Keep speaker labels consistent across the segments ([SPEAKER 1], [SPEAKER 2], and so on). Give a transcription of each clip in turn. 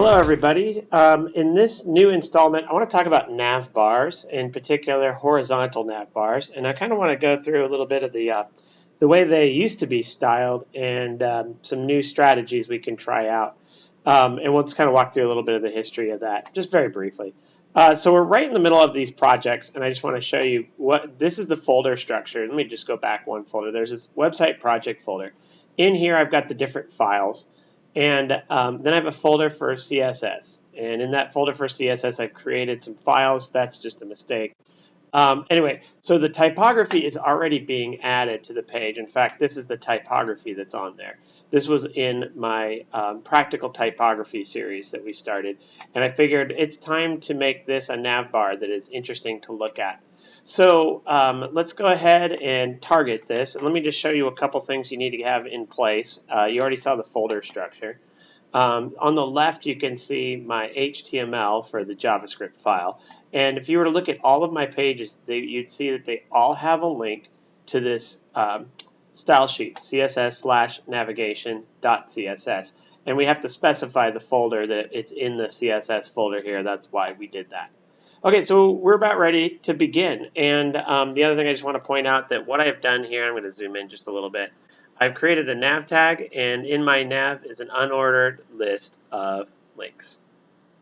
[SPEAKER 1] Hello, everybody. In this new installment, I want to talk about nav bars, in particular horizontal nav bars, and I kind of want to go through a little bit of the way they used to be styled and some new strategies we can try out. And we'll just kind of walk through a little bit of the history of that, just very briefly. So we're right in the middle of these projects, and I just want to show you what this is the folder structure. Let me just go back one folder. There's this website project folder. In here, I've got the different files. And then I have a folder for CSS. And in that folder for CSS, I've created some files. That's just a mistake. Anyway, so the typography is already being added to the page. In fact, this is the typography that's on there. This was in my practical typography series that we started. And I figured it's time to make this a nav bar that is interesting to look at. So let's go ahead and target this. And let me just show you a couple things you need to have in place. You already saw the folder structure. On the left, you can see my HTML for the JavaScript file. And if you were to look at all of my pages, you'd see that they all have a link to this style sheet, css/navigation.css. And we have to specify the folder that it's in the CSS folder here. That's why we did that. Okay, so we're about ready to begin. And the other thing I just want to point out that what I've done here, I'm going to zoom in just a little bit. I've created a nav tag, and in my nav is an unordered list of links.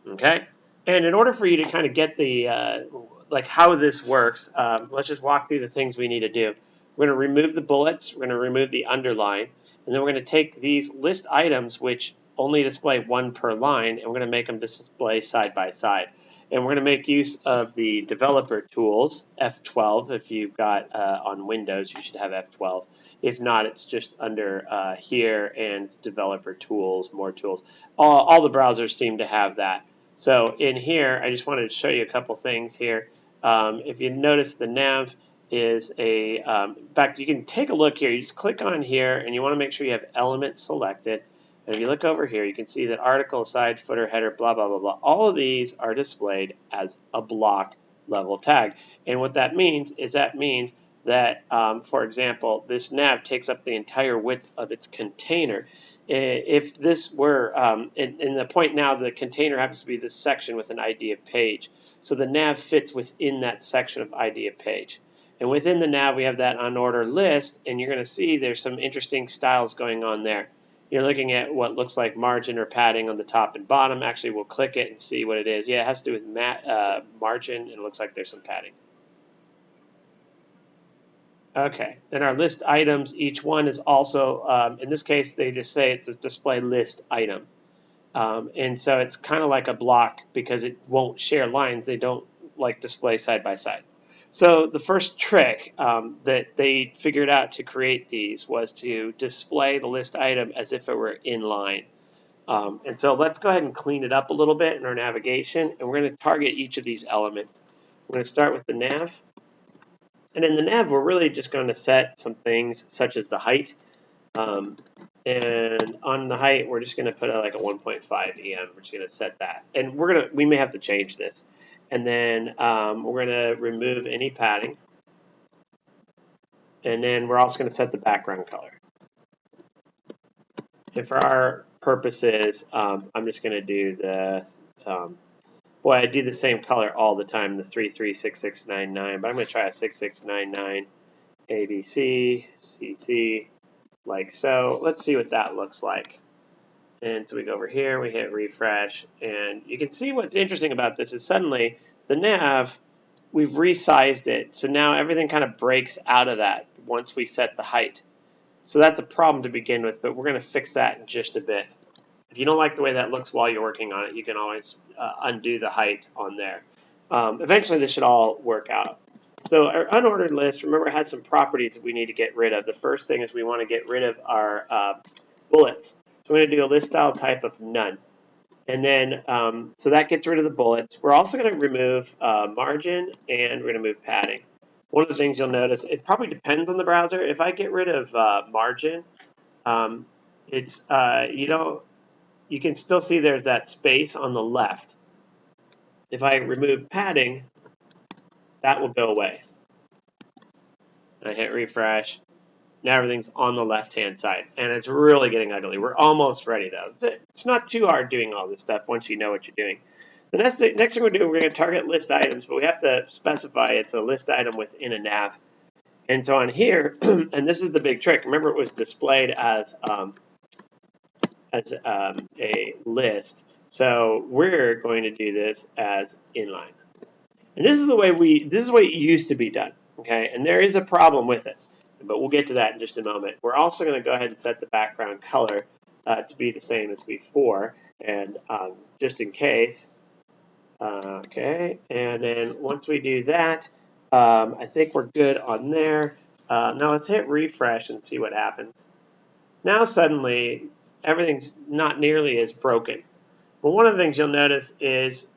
[SPEAKER 1] Okay? And in order for you to kind of get the, like how this works, let's just walk through the things we need to do. We're going to remove the bullets, we're going to remove the underline, and then we're going to take these list items, which only display one per line, and we're going to make them display side by side. And we're going to make use of the developer tools, F12. If you've got on Windows, you should have F12. If not, it's just under here and developer tools, more tools. All the browsers seem to have that. So in here, I just wanted to show you a couple things here. If you notice, the nav is a, in fact, you can take a look here. You just click on here, and you want to make sure you have elements selected. And if you look over here, you can see that article, side, footer, header, blah, blah, blah, blah. All of these are displayed as a block level tag. And what that means is that, for example, this nav takes up the entire width of its container. If this were, in the point now, the container happens to be this section with an ID of page. So the nav fits within that section of ID of page. And within the nav, we have that unordered list, and you're going to see there's some interesting styles going on there. You're looking at what looks like margin or padding on the top and bottom. Actually, we'll click it and see what it is. Yeah, it has to do with margin, and it looks like there's some padding. Okay, then our list items, each one is also, in this case, they just say it's a display list item. And so it's kind of like a block because it won't share lines. They don't like display side by side. So the first trick that they figured out to create these was to display the list item as if it were inline. And so let's go ahead and clean it up a little bit in our navigation, and we're going to target each of these elements. We're going to start with the nav. And in the nav, we're really just going to set some things such as the height. And on the height, we're just going to put like a 1.5 EM. We're just going to set that. And we may have to change this. And then we're going to remove any padding. And then we're also going to set the background color. And for our purposes, I'm just going to do the, I do the same color all the time, the 336699, but I'm going to try a 6699 ABC, CC, like so. Let's see what that looks like. And so we go over here, we hit refresh, and you can see what's interesting about this is suddenly the nav, we've resized it. So now everything kind of breaks out of that once we set the height. So that's a problem to begin with, but we're going to fix that in just a bit. If you don't like the way that looks while you're working on it, you can always undo the height on there. Eventually, this should all work out. So our unordered list, remember, it has some properties that we need to get rid of. The first thing is we want to get rid of our bullets. So we're going to do a list style type of none. And then, so that gets rid of the bullets. We're also going to remove margin, and we're going to move padding. One of the things you'll notice, it probably depends on the browser. If I get rid of margin, it's, you can still see there's that space on the left. If I remove padding, that will go away. And I hit refresh. Now everything's on the left-hand side, and it's really getting ugly. We're almost ready, though. It's not too hard doing all this stuff once you know what you're doing. The next thing we're doing, we're going to target list items, but we have to specify it's a list item within a nav. And so on here, and this is the big trick. Remember, it was displayed as a list. So we're going to do this as inline. And this is the way it used to be done. Okay, and there is a problem with it, but we'll get to that in just a moment. We're also going to go ahead and set the background color to be the same as before, and just in case. Okay, and then once we do that, I think we're good on there. Now let's hit refresh and see what happens. Now suddenly everything's not nearly as broken. But one of the things you'll notice is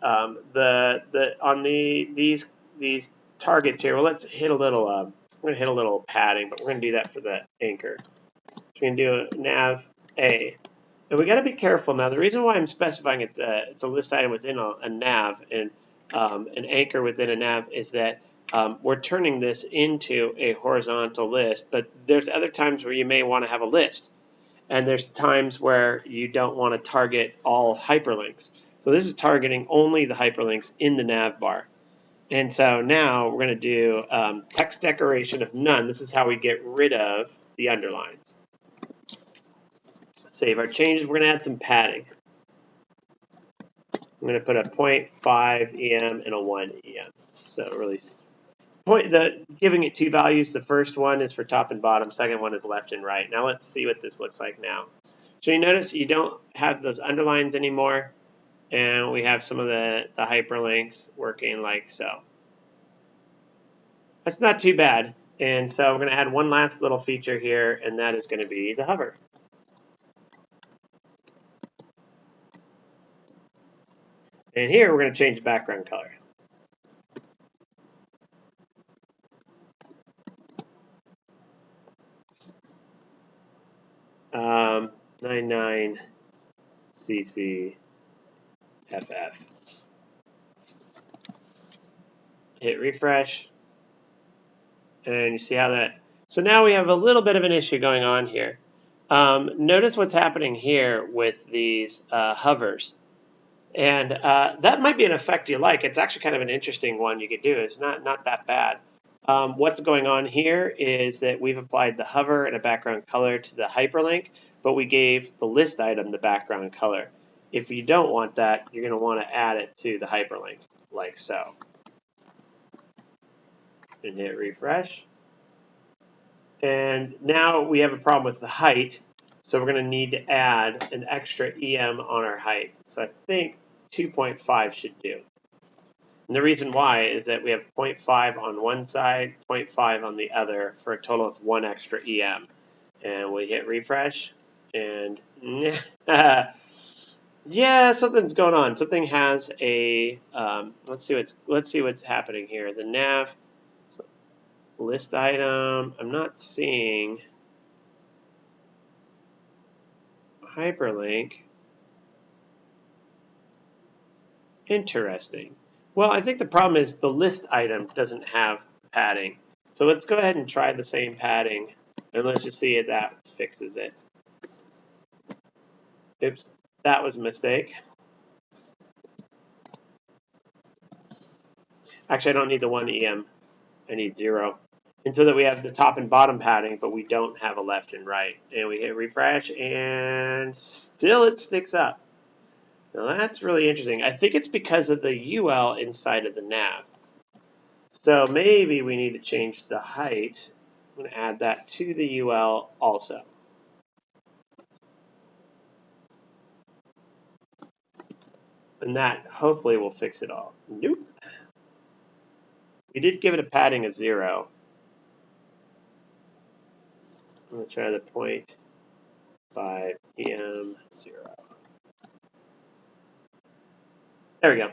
[SPEAKER 1] these targets here. Well, let's hit a little. I'm going to hit a little padding, but we're going to do that for the anchor. So we're going to do a nav A. And we got to be careful now. The reason why I'm specifying it's a list item within a nav and an anchor within a nav is that we're turning this into a horizontal list. But there's other times where you may want to have a list, and there's times where you don't want to target all hyperlinks. So this is targeting only the hyperlinks in the nav bar. And so now we're going to do text decoration of none. This is how we get rid of the underlines. Save our changes. We're going to add some padding. I'm going to put a 0.5 EM and a 1 EM. So really, giving it two values. The first one is for top and bottom. Second one is left and right. Now let's see what this looks like now. So you notice you don't have those underlines anymore. And we have some of the hyperlinks working like so. That's not too bad. And so we're going to add one last little feature here, and that is going to be the hover. And here we're going to change the background color. Um, 99 CC FF. Hit refresh. And you see how that... So now we have a little bit of an issue going on here. Notice what's happening here with these hovers. And that might be an effect you like. It's actually kind of an interesting one you could do. It's not that bad. What's going on here is that we've applied the hover and a background color to the hyperlink, but we gave the list item the background color. If you don't want that, you're going to want to add it to the hyperlink, like so. And hit refresh. And now we have a problem with the height, so we're going to need to add an extra EM on our height. So I think 2.5 should do. And the reason why is that we have 0.5 on one side, 0.5 on the other, for a total of 1 extra EM. And we hit refresh, and yeah, something's going on. Something has a let's see what's happening here. The nav list item. I'm not seeing hyperlink. Interesting. Well, I think the problem is the list item doesn't have padding. So let's go ahead and try the same padding, and let's just see if that fixes it. Oops, that was a mistake. Actually, I don't need the 1 EM. I need 0. And so that we have the top and bottom padding, but we don't have a left and right. And we hit refresh, and still it sticks up. Now that's really interesting. I think it's because of the UL inside of the nav. So maybe we need to change the height. I'm going to add that to the UL also. And that hopefully will fix it all. Nope. We did give it a padding of 0. I'm going to try the 0.5 EM 0. There we go.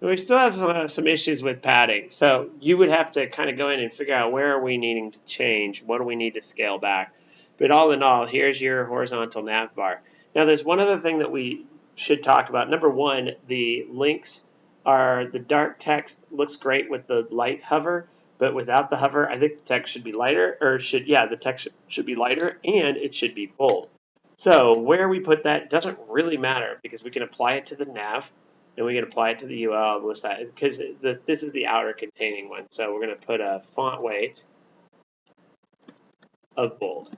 [SPEAKER 1] We still have some issues with padding. So you would have to kind of go in and figure out where are we needing to change, what do we need to scale back. But all in all, here's your horizontal nav bar. Now there's one other thing that we should talk about. Number one, the links are, the dark text looks great with the light hover, But without the hover, I think the text should be lighter, or the text should be lighter, and it should be bold. So where we put that doesn't really matter because we can apply it to the nav, and we can apply it to the UL on the list side, because this is the outer containing one. So we're going to put a font weight of bold.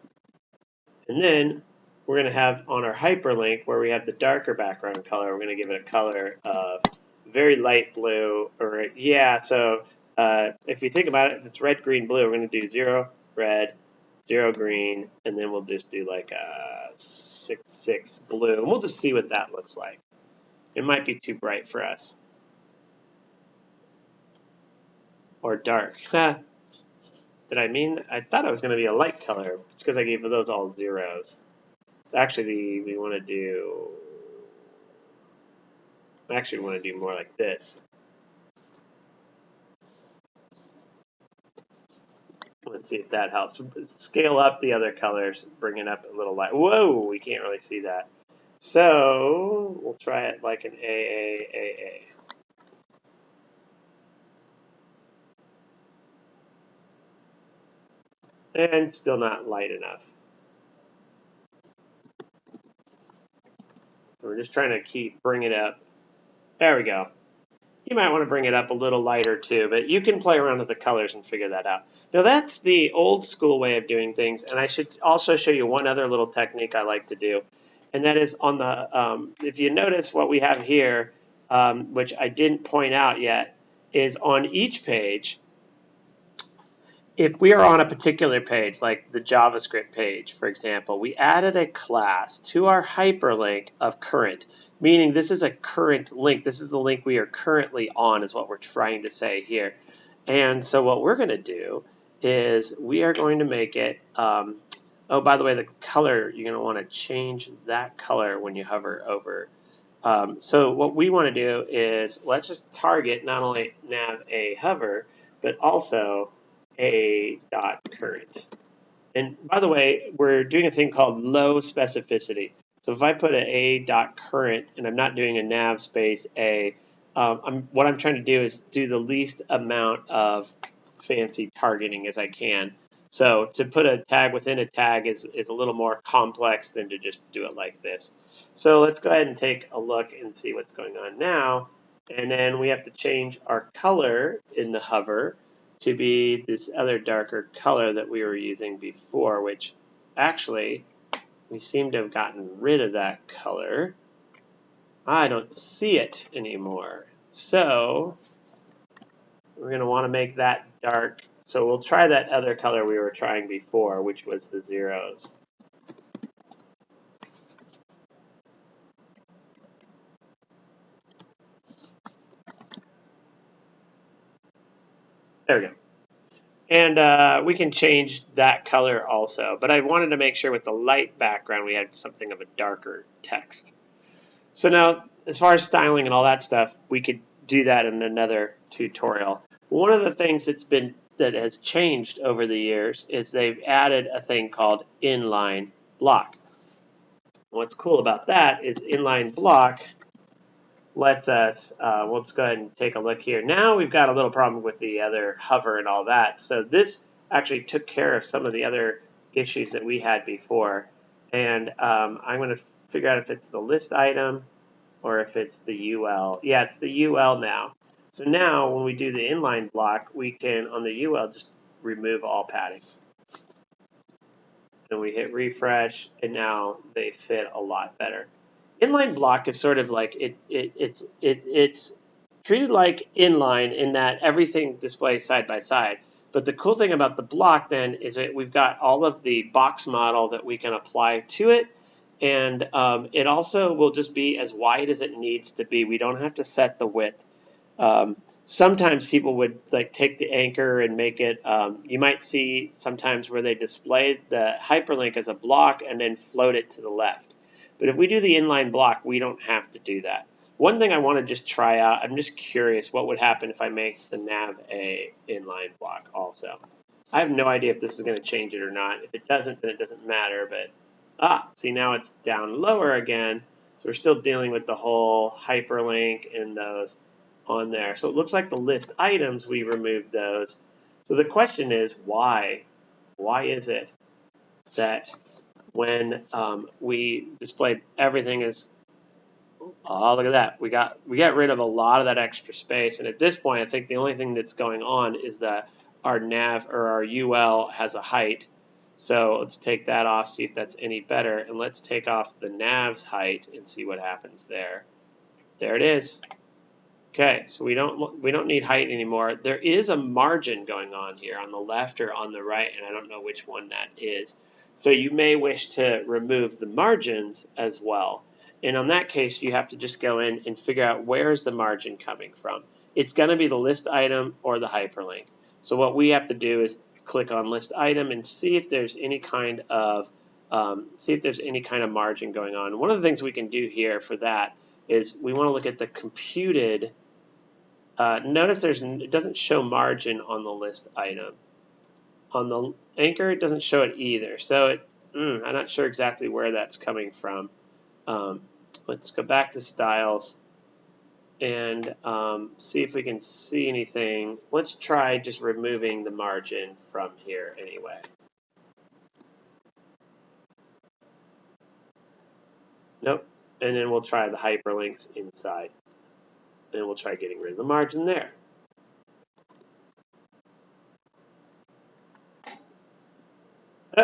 [SPEAKER 1] And then we're going to have on our hyperlink where we have the darker background color, we're going to give it a color of very light blue, or if you think about it, if it's red, green, blue, we're going to do 0 red, 0 green, and then we'll just do like a 6 blue, and we'll just see what that looks like. It might be too bright for us. Or dark. Did I mean? I thought it was going to be a light color. It's because I gave those all zeros. Actually, we want to do more like this. Let's see if that helps. Scale up the other colors, bring it up a little light. Whoa, we can't really see that. So we'll try it like an AAAA. And still not light enough. We're just trying to bring it up. There we go. You might want to bring it up a little lighter too, but you can play around with the colors and figure that out. Now that's the old school way of doing things, and I should also show you one other little technique I like to do, and that is on the, if you notice what we have here, which I didn't point out yet, is on each page, if we are on a particular page, like the JavaScript page, for example, we added a class to our hyperlink of current, meaning this is a current link. This is the link we are currently on, is what we're trying to say here. And so what we're going to do is we are going to make it, oh, by the way, the color, you're going to want to change that color when you hover over. So what we want to do is let's just target not only nav a hover, but also a dot current. And by the way, we're doing a thing called low specificity. So if I put an a dot current and I'm not doing a nav space a, what I'm trying to do is do the least amount of fancy targeting as I can. So to put a tag within a tag is a little more complex than to just do it like this. So let's go ahead and take a look and see what's going on now. And then we have to change our color in the hover to be this other darker color that we were using before, which actually we seem to have gotten rid of that color. I don't see it anymore. So we're going to want to make that dark. So we'll try that other color we were trying before, which was the zeros. There we go. And we can change that color also. But I wanted to make sure with the light background we had something of a darker text. So now, as far as styling and all that stuff, we could do that in another tutorial. One of the things that has changed over the years is they've added a thing called Inline Block. What's cool about that is Inline Block lets us, let's go ahead and take a look here. Now we've got a little problem with the other hover and all that. So this actually took care of some of the other issues that we had before. And I'm going to figure out if it's the list item or if it's the UL. Yeah, it's the UL now. So now when we do the inline block, we can, on the UL, just remove all padding. And we hit refresh, and now they fit a lot better. Inline block is sort of like, it's treated like inline in that everything displays side by side. But the cool thing about the block then is that we've got all of the box model that we can apply to it. And it also will just be as wide as it needs to be. We don't have to set the width. Sometimes people would like take the anchor and make it, you might see sometimes where they display the hyperlink as a block and then float it to the left. But if we do the inline block, we don't have to do that. One thing I want to just try out, I'm just curious what would happen if I make the nav a inline block also. I have no idea if this is going to change it or not. If it doesn't, then it doesn't matter. But see, now it's down lower again. So we're still dealing with the whole hyperlink and those on there. So it looks like the list items, we removed those. So the question is, why? Why is it that when we displayed everything as, oh, look at that, we got rid of a lot of that extra space, and at this point I think the only thing that's going on is that our nav or our UL has a height. So let's take that off, see if that's any better, and let's take off the nav's height and see what happens there. There it is. Okay, so we don't need height anymore. There is a margin going on here on the left or on the right, and I don't know which one that is. So you may wish to remove the margins as well. And on that case, you have to just go in and figure out where is the margin coming from. It's going to be the list item or the hyperlink. So what we have to do is click on list item and see if there's any kind of margin going on. One of the things we can do here for that is we want to look at the computed. Notice it doesn't show margin on the list item. On the anchor, it doesn't show it either. So I'm not sure exactly where that's coming from. Let's go back to styles and see if we can see anything. Let's try just removing the margin from here anyway. Nope. And then we'll try the hyperlinks inside. And we'll try getting rid of the margin there.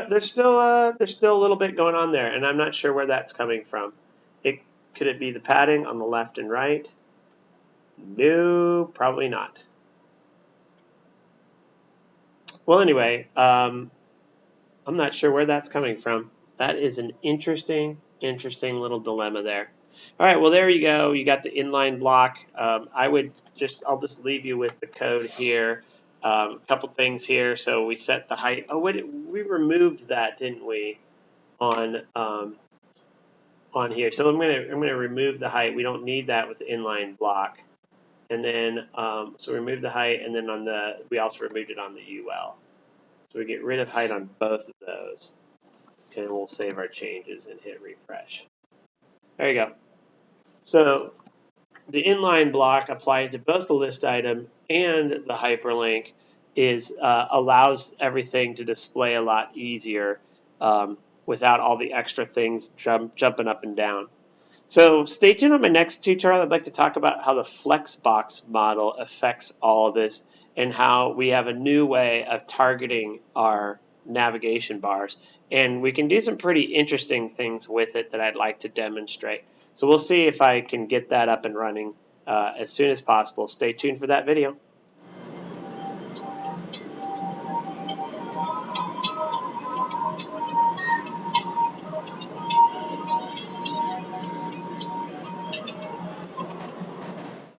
[SPEAKER 1] There's still a little bit going on there, and I'm not sure where that's coming from. Could it be the padding on the left and right? No, probably not. Well, anyway, I'm not sure where that's coming from. That is an interesting little dilemma there. All right, well, there you go. You got the inline block. I'll just leave you with the code here. A couple things here. So we set the height. Oh, wait, we removed that, didn't we? On here. So I'm gonna remove the height. We don't need that with the inline block. And then so remove the height, and then we also removed it on the UL. So we get rid of height on both of those. And we'll save our changes and hit refresh. There you go. So the inline block applied to both the list item and the hyperlink allows everything to display a lot easier without all the extra things jumping up and down. So stay tuned on my next tutorial. I'd like to talk about how the Flexbox model affects all of this and how we have a new way of targeting our navigation bars. And we can do some pretty interesting things with it that I'd like to demonstrate. So we'll see if I can get that up and running as soon as possible. Stay tuned for that video.